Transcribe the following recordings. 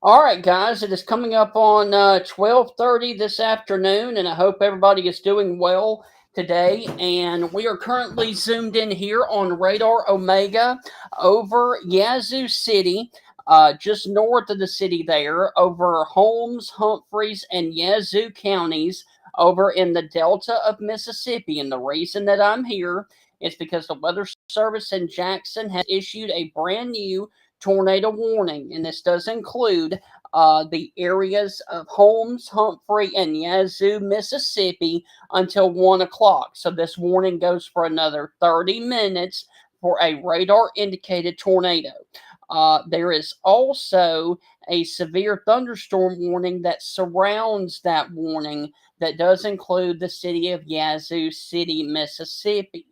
All right, guys, it is coming up on 12:30 this afternoon, and I hope everybody is doing well today. And we are currently zoomed in here on Radar Omega over Yazoo City, just north of the city there, over Holmes, Humphreys, and Yazoo counties over in the Delta of Mississippi. And the reason that I'm here is because the Weather Service in Jackson has issued a brand new tornado warning, and this does include the areas of Holmes, Humphrey, and Yazoo, Mississippi until 1 o'clock. So this warning goes for another 30 minutes for a radar indicated tornado. There is also a severe thunderstorm warning that surrounds that warning that does include the city of Yazoo City, Mississippi.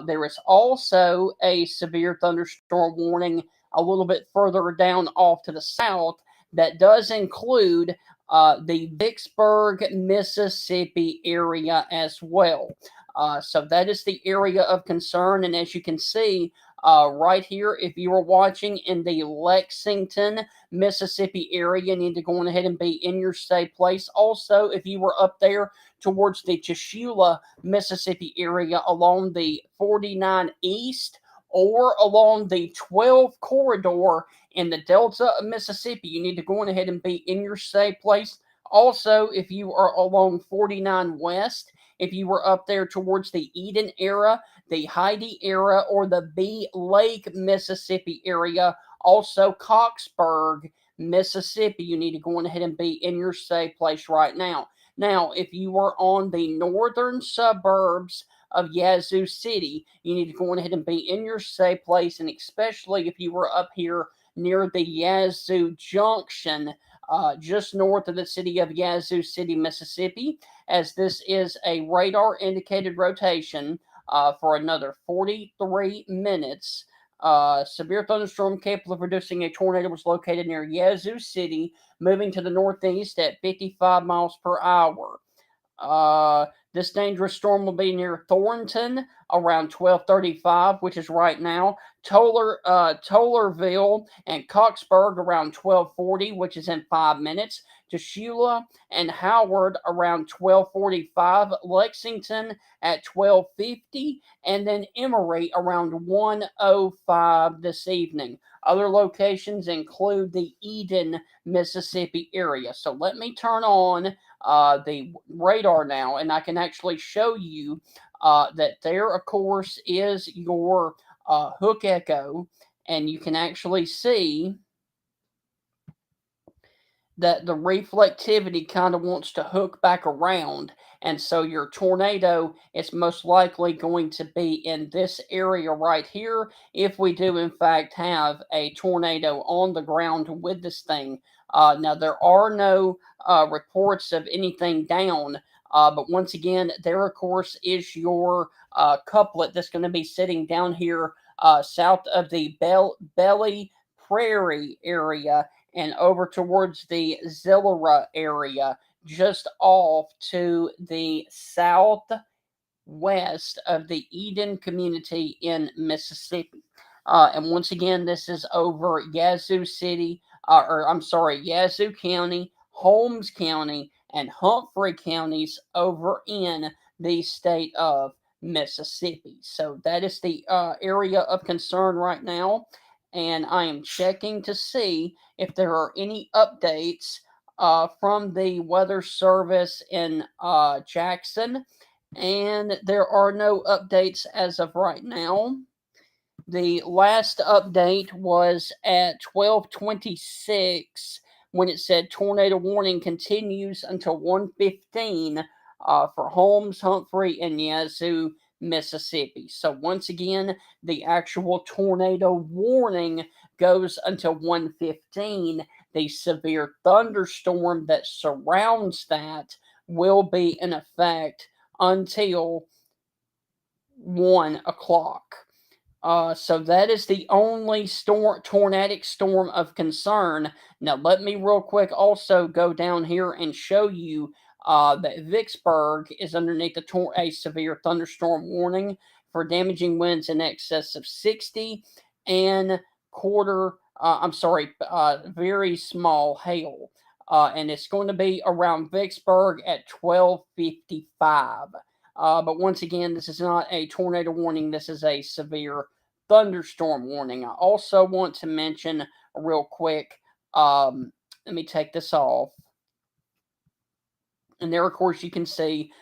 There is also a severe thunderstorm warning a little bit further down off to the south that does include the Vicksburg, Mississippi area as well. So that is the area of concern. And as you can see right here, if you are watching in the Lexington, Mississippi area, you need to go on ahead and be in your safe place. Also, if you were up there towards the Chishula, Mississippi area along the 49 East or along the 12 corridor in the Delta of Mississippi, you need to go on ahead and be in your safe place. Also, if you are along 49 West, if you were up there towards the Eden era, the Heidi era, or the B Lake, Mississippi area, also Coxburg, Mississippi, you need to go on ahead and be in your safe place right now. Now, if you were on the northern suburbs of Yazoo City, you need to go on ahead and be in your safe place, and especially if you were up here near the Yazoo Junction, just north of the city of Yazoo City, Mississippi, as this is a radar indicated rotation for another 43 minutes. Severe thunderstorm capable of producing a tornado was located near Yazoo City, moving to the northeast at 55 miles per hour. Uh, this dangerous storm will be near Thornton around 12:35, which is right now. Tollerville and Coxburg around 12:40, which is in 5 minutes. Tashula and Howard around 12:45. Lexington at 12:50, and then Emory around 1:05 this evening. Other locations include the Eden, Mississippi area. So let me turn on the radar now, and I can actually show you that there, of course, is your hook echo, and you can actually see that the reflectivity kind of wants to hook back around. And so your tornado is most likely going to be in this area right here if we do, in fact, have a tornado on the ground with this thing. Now, there are no reports of anything down. But once again, there, of course, is your couplet that's going to be sitting down here south of the Belly Prairie area and over towards the Zillera area, just off to the southwest of the Eden community in Mississippi. And once again, this is over Yazoo City, or I'm sorry, Yazoo County, Holmes County, and Humphrey counties over in the state of Mississippi. So that is the area of concern right now. And I am checking to see if there are any updates from the Weather Service in Jackson. And there are no updates as of right now. The last update was at 12:26 when it said tornado warning continues until 1:15 for Holmes, Humphrey, and Yazoo, Mississippi. So once again, the actual tornado warning goes until 1:15. The severe thunderstorm that surrounds that will be in effect until 1 o'clock. So that is the only tornadic storm of concern. Now, let me real quick also go down here and show you that Vicksburg is underneath a severe thunderstorm warning for damaging winds in excess of 60 and I'm sorry, very small hail. And it's going to be around Vicksburg at 12:55. But once again, this is not a tornado warning. This is a severe thunderstorm warning. I also want to mention real quick. Let me take this off. And there, of course, you can see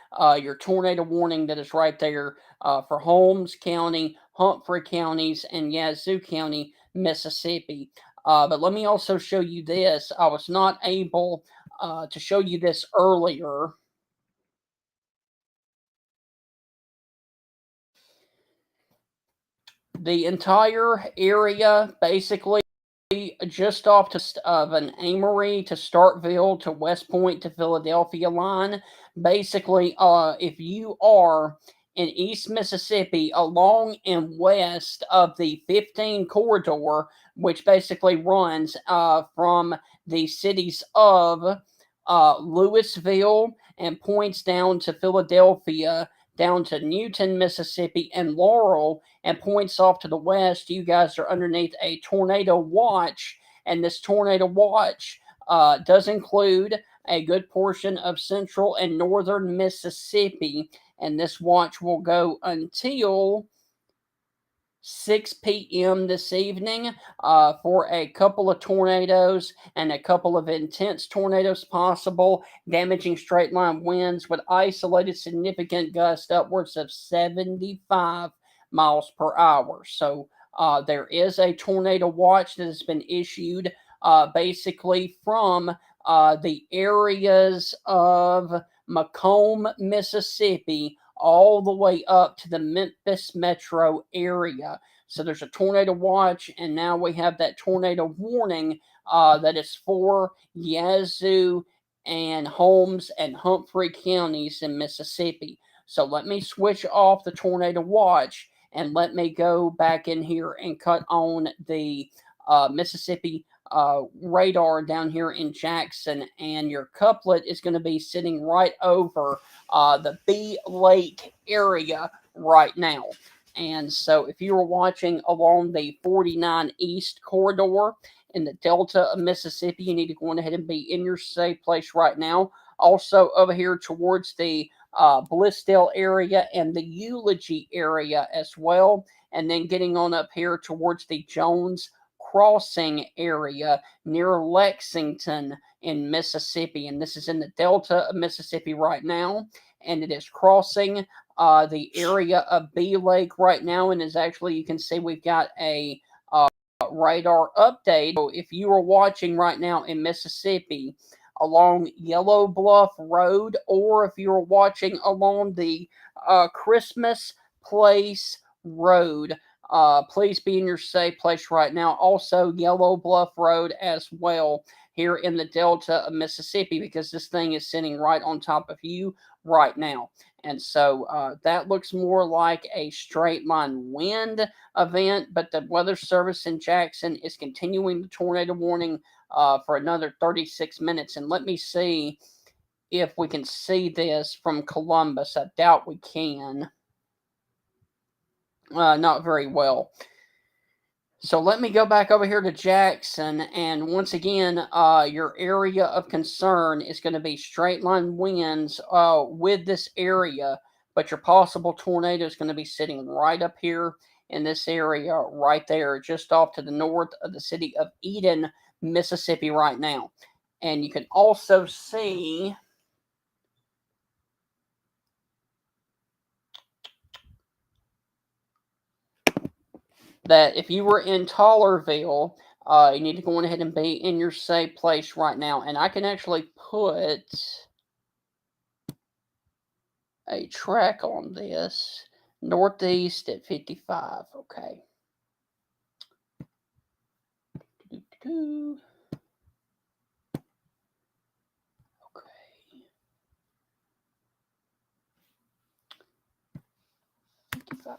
your tornado warning that is right there for Holmes County, Humphrey counties, and Yazoo County, Mississippi. But let me also show you this. I was not able to show you this earlier. The entire area, basically, just off of an Amory to Starkville to West Point to Philadelphia line. Basically, if you are in East Mississippi along and west of the 15 corridor, which basically runs from the cities of Louisville and points down to Philadelphia, down to Newton, Mississippi, and Laurel, and points off to the west, you guys are underneath a tornado watch. And this tornado watch does include a good portion of central and northern Mississippi. And this watch will go until 6 p.m. this evening for a couple of tornadoes and a couple of intense tornadoes possible, damaging straight line winds with isolated significant gusts upwards of 75 miles per hour. So there is a tornado watch that has been issued basically from the areas of Macomb, Mississippi, all the way up to the Memphis metro area. So there's a tornado watch, and now we have that tornado warning that is for Yazoo and Holmes and Humphrey counties in Mississippi. So let me switch off the tornado watch and let me go back in here and cut on the Mississippi radar down here in Jackson, and your couplet is going to be sitting right over the B Lake area right now. And so if you were watching along the 49 East corridor in the Delta of Mississippi, you need to go ahead and be in your safe place right now. Also over here towards the Blissdale area and the Eulogy area as well. And then getting on up here towards the Jones Crossing area near Lexington in Mississippi. And this is in the Delta of Mississippi right now. And it is crossing the area of B Lake right now. And is actually, you can see we've got a radar update. So if you are watching right now in Mississippi along Yellow Bluff Road, or if you're watching along the Christmas Place Road, please be in your safe place right now. Also, Yellow Bluff Road as well here in the Delta of Mississippi, because this thing is sitting right on top of you right now. And so that looks more like a straight line wind event, but the Weather Service in Jackson is continuing the tornado warning for another 36 minutes. And let me see if we can see this from Columbus. I doubt we can. Not very well. So let me go back over here to Jackson, and once again, your area of concern is going to be straight line winds with this area, but your possible tornado is going to be sitting right up here in this area right there, just off to the north of the city of Eden, Mississippi right now. And you can also see that if you were in Tollerville, you need to go ahead and be in your safe place right now. And I can actually put a track on this. Northeast at 55. Okay. Okay. 55.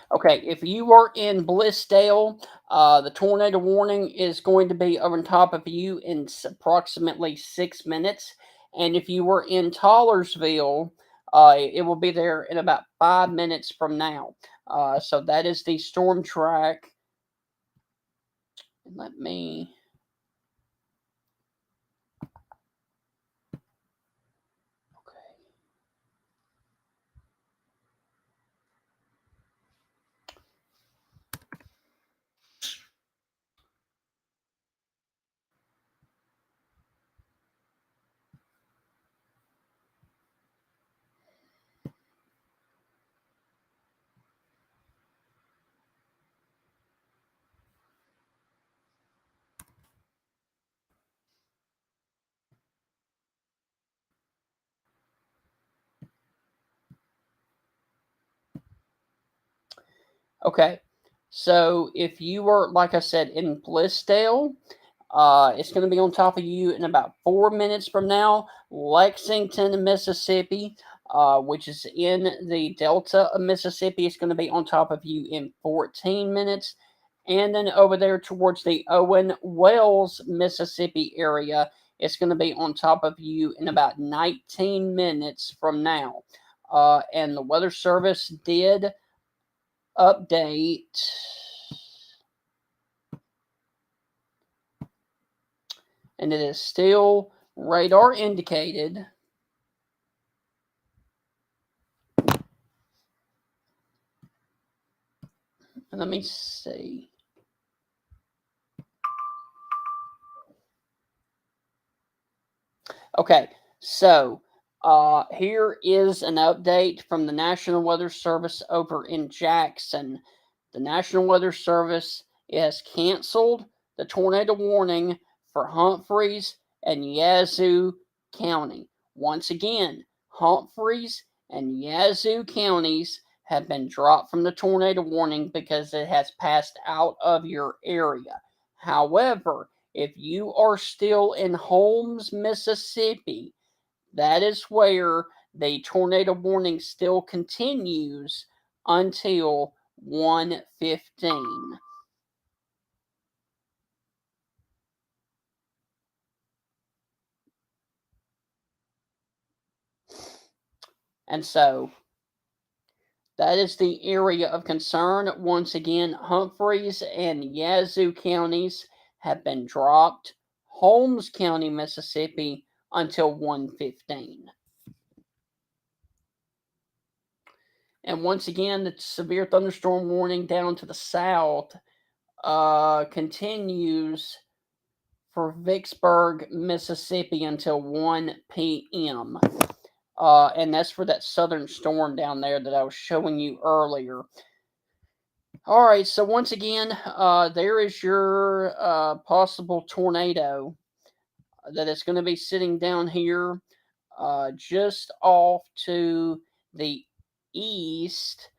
Okay, if you are in Blissdale, the tornado warning is going to be over top of you in approximately 6 minutes. And if you were in Tollersville, it will be there in about 5 minutes from now. So that is the storm track. Let me... Okay, so if you were, like I said, in Blissdale, it's going to be on top of you in about 4 minutes from now. Lexington, Mississippi, which is in the Delta of Mississippi, is going to be on top of you in 14 minutes. And then over there towards the Owen Wells, Mississippi area, it's going to be on top of you in about 19 minutes from now. And the Weather Service did update. And it is still radar indicated. And let me see. Okay, so here is an update from the National Weather Service over in Jackson. The National Weather Service has canceled the tornado warning for Humphreys and Yazoo County. Once again, Humphreys and Yazoo counties have been dropped from the tornado warning because it has passed out of your area. However, if you are still in Holmes, Mississippi, that is where the tornado warning still continues until 1:15. And so that is the area of concern. Once again, Humphreys and Yazoo counties have been dropped. Holmes County, Mississippi, until 1:15. And once again, the severe thunderstorm warning down to the south continues for Vicksburg, Mississippi until 1 p.m. And that's for that southern storm down there that I was showing you earlier. All right, so once again, there is your possible tornado that is going to be sitting down here just off to the east,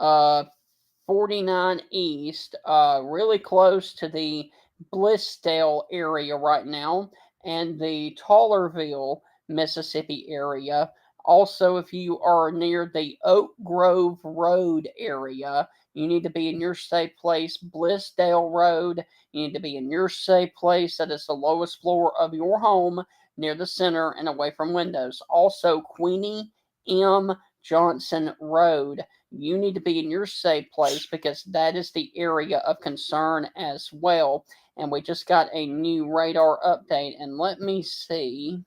49 east, really close to the Blissdale area right now, and the Tollerville, Mississippi area. Also, if you are near the Oak Grove Road area, you need to be in your safe place. Blissdale Road, you need to be in your safe place. That is the lowest floor of your home, near the center and away from windows. Also, Queenie M. Johnson Road, you need to be in your safe place because that is the area of concern as well. And we just got a new radar update. And let me see.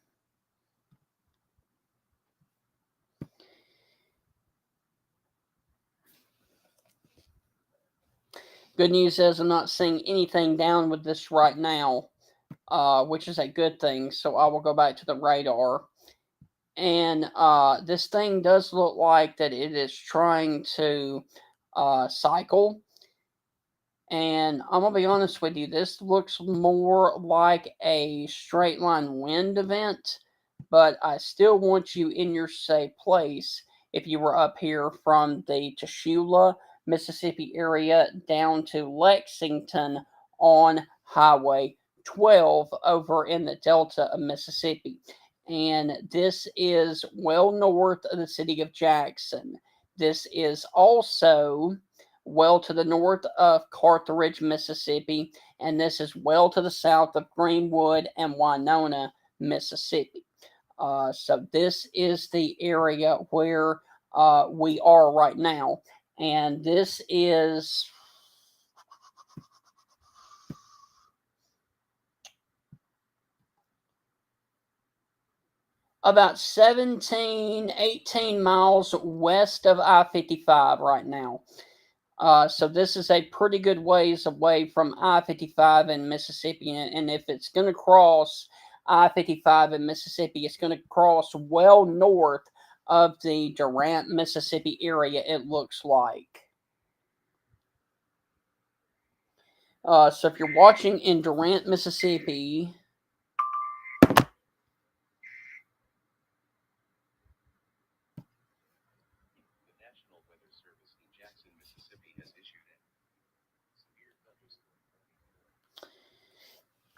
Good news is I'm not seeing anything down with this right now, which is a good thing. So I will go back to the radar. And this thing does look like that it is trying to cycle. And I'm going to be honest with you, this looks more like a straight line wind event, but I still want you in your safe place if you were up here from the Tashula, Mississippi area down to Lexington on Highway 12 over in the Delta of Mississippi. And this is well north of the city of Jackson. This is also well to the north of Carthage, Mississippi, and this is well to the south of Greenwood and Winona, Mississippi. So this is the area where we are right now. And this is about 17, 18 miles west of I-55 right now. So this is a pretty good ways away from I-55 in Mississippi. And if it's going to cross I-55 in Mississippi, it's going to cross well north of the Durant, Mississippi area, it looks like. So if you're watching in Durant, Mississippi,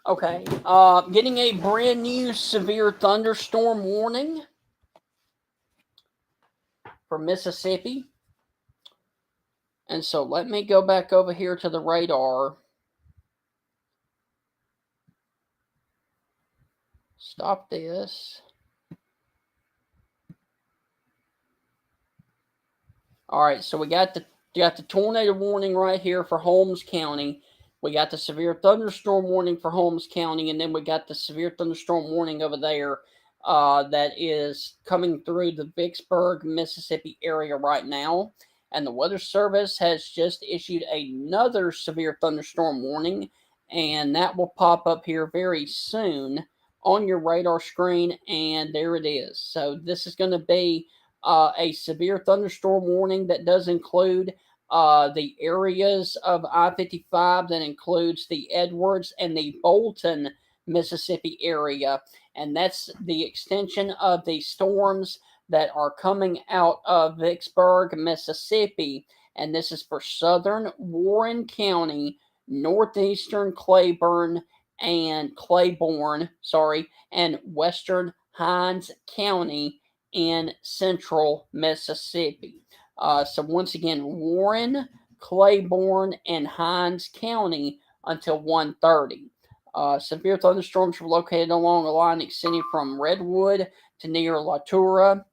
okay, getting a brand new severe thunderstorm warning for Mississippi. And so let me go back over here to the radar. Stop this. All right, so we got the tornado warning right here for Holmes County. We got the severe thunderstorm warning for Holmes County, and then we got the severe thunderstorm warning over there that is coming through the Vicksburg, Mississippi area right now. And the Weather Service has just issued another severe thunderstorm warning, and that will pop up here very soon on your radar screen, and there it is. So this is going to be a severe thunderstorm warning that does include the areas of I-55, that includes the Edwards and the Bolton, Mississippi area. And that's the extension of the storms that are coming out of Vicksburg, Mississippi. And this is for southern Warren County, northeastern Claiborne and and western Hinds County in central Mississippi. So once again, Warren, Claiborne, and Hinds County until 1:30. Severe thunderstorms were located along a line extending from Redwood to near Latura,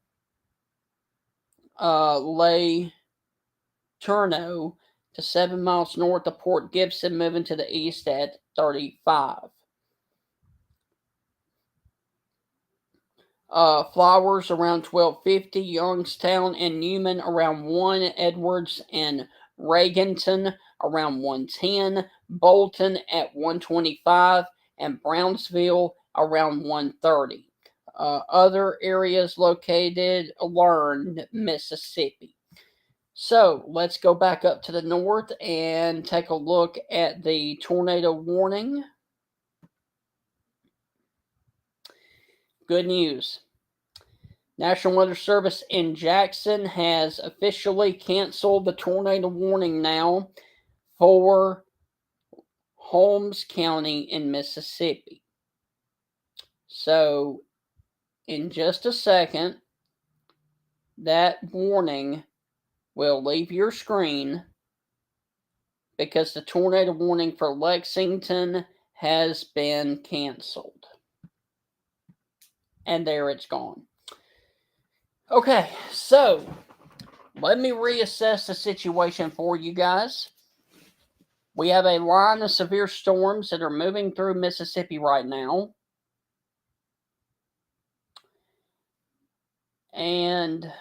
Lay Turno to 7 miles north of Port Gibson, moving to the east at 35. Flowers around 1250, Youngstown and Newman around 1, Edwards and Reaganton around 110, Bolton at 125, and Brownsville around 130. Other areas located along Mississippi. So let's go back up to the north and take a look at the tornado warning. Good news. National Weather Service in Jackson has officially canceled the tornado warning now for Holmes County in Mississippi. So, in just a second, that warning will leave your screen because the tornado warning for Lexington has been canceled. And there it's gone. Okay, so let me reassess the situation for you guys. We have a line of severe storms that are moving through Mississippi right now. And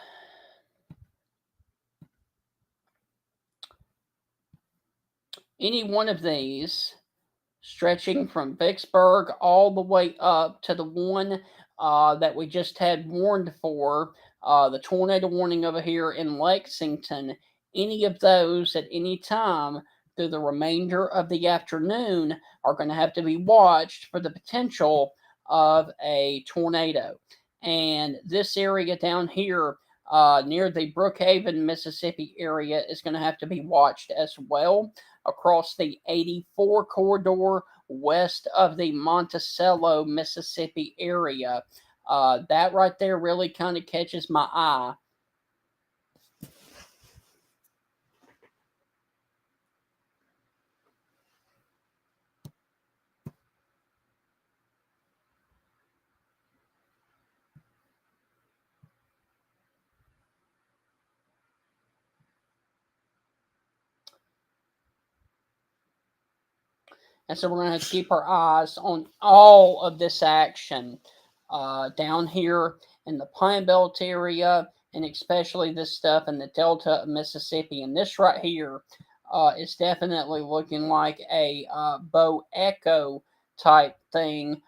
any one of these, stretching from Vicksburg all the way up to the one that we just had warned for, the tornado warning over here in Lexington, any of those at any time through the remainder of the afternoon are going to have to be watched for the potential of a tornado. And this area down here near the Brookhaven, Mississippi area is going to have to be watched as well, across the 84 corridor west of the Monticello, Mississippi area. That right there really kind of catches my eye. And so we're going to have to keep our eyes on all of this action down here in the Pine Belt area, and especially this stuff in the Delta of Mississippi. And this right here is definitely looking like a Bo Echo type thing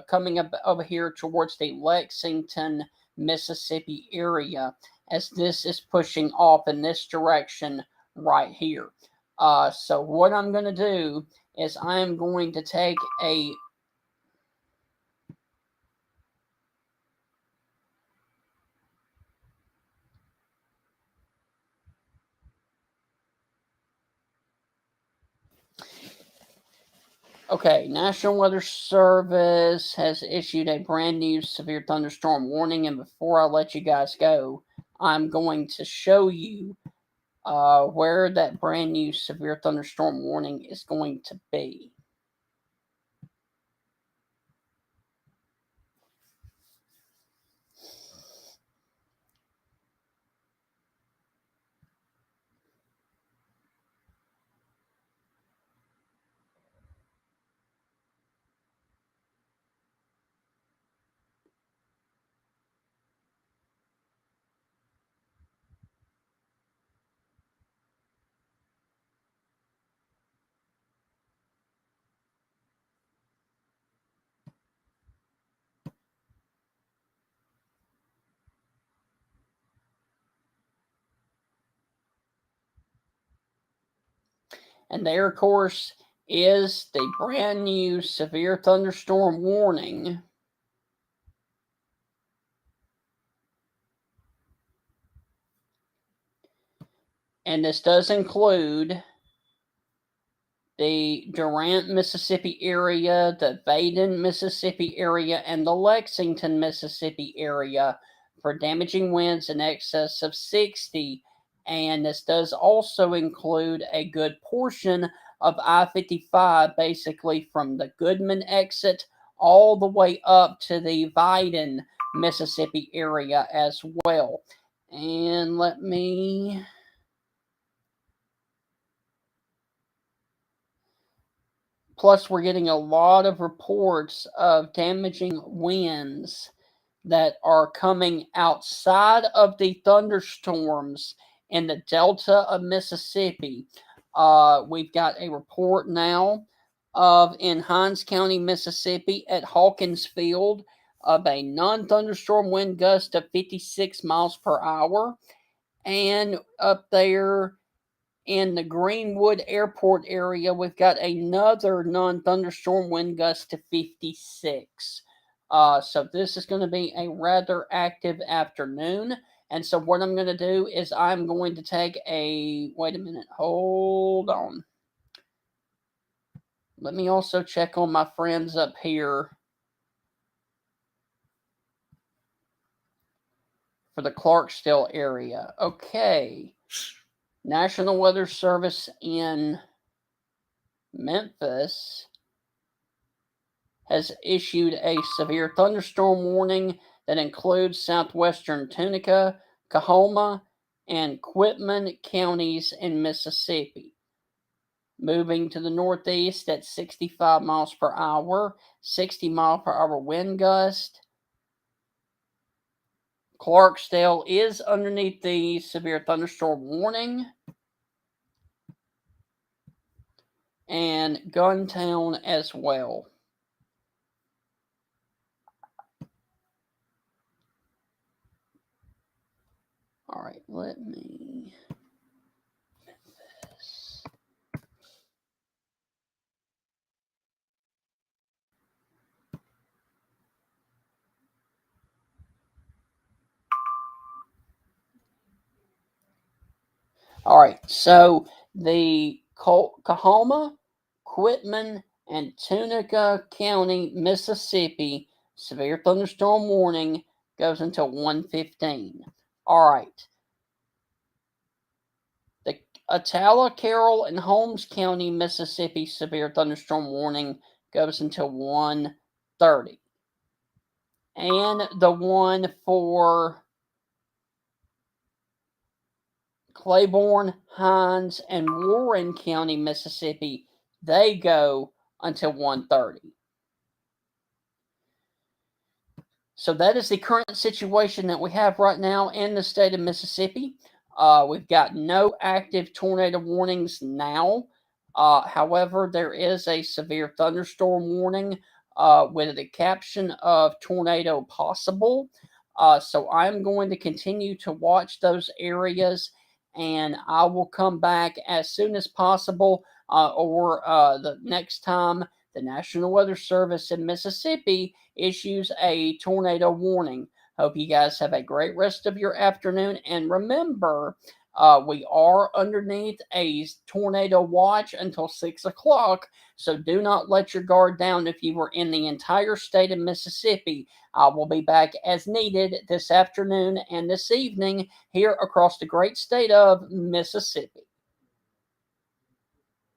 coming up over here towards the Lexington, Mississippi area, as this is pushing off in this direction right here. So what I'm going to do is I am going to take a Okay, National Weather Service has issued a brand new severe thunderstorm warning, and before I let you guys go, I'm going to show you where that brand new severe thunderstorm warning is going to be. And there, of course, is the brand new severe thunderstorm warning. And this does include the Durant, Mississippi area, the Baden, Mississippi area, and the Lexington, Mississippi area for damaging winds in excess of 60. And this does also include a good portion of I-55, basically from the Goodman exit all the way up to the Baden, Mississippi area as well. And let me... Plus, we're getting a lot of reports of damaging winds that are coming outside of the thunderstorms in the Delta of Mississippi. We've got a report now of in Hinds County, Mississippi, at Hawkins Field, of a non-thunderstorm wind gust of 56 miles per hour. And up there in the Greenwood Airport area, we've got another non-thunderstorm wind gust to 56. So this is going to be a rather active afternoon. And so what I'm going to do is I'm going to take a... Wait a minute. Hold on. Let me also check on my friends up here for the Clarksdale area. Okay. National Weather Service in Memphis has issued a severe thunderstorm warning that includes southwestern Tunica, Coahoma, and Quitman counties in Mississippi. Moving to the northeast at 65 miles per hour, 60 mile per hour wind gust. Clarksdale is underneath the severe thunderstorm warning. And Guntown as well. All right, let me... Memphis. All right, so the Coahoma, Quitman, and Tunica County, Mississippi severe thunderstorm warning goes until 1:15. All right. The Attala, Carroll, and Holmes County, Mississippi severe thunderstorm warning goes until 1:30. And the one for Claiborne, Hinds, and Warren County, Mississippi, they go until 1:30. So that is the current situation that we have right now in the state of Mississippi. We've got no active tornado warnings now. However, there is a severe thunderstorm warning with the caption of tornado possible. So I'm going to continue to watch those areas, and I will come back as soon as possible or the next time the National Weather Service in Mississippi issues a tornado warning. Hope you guys have a great rest of your afternoon. And remember, we are underneath a tornado watch until 6 o'clock. So do not let your guard down if you were in the entire state of Mississippi. I will be back as needed this afternoon and this evening here across the great state of Mississippi.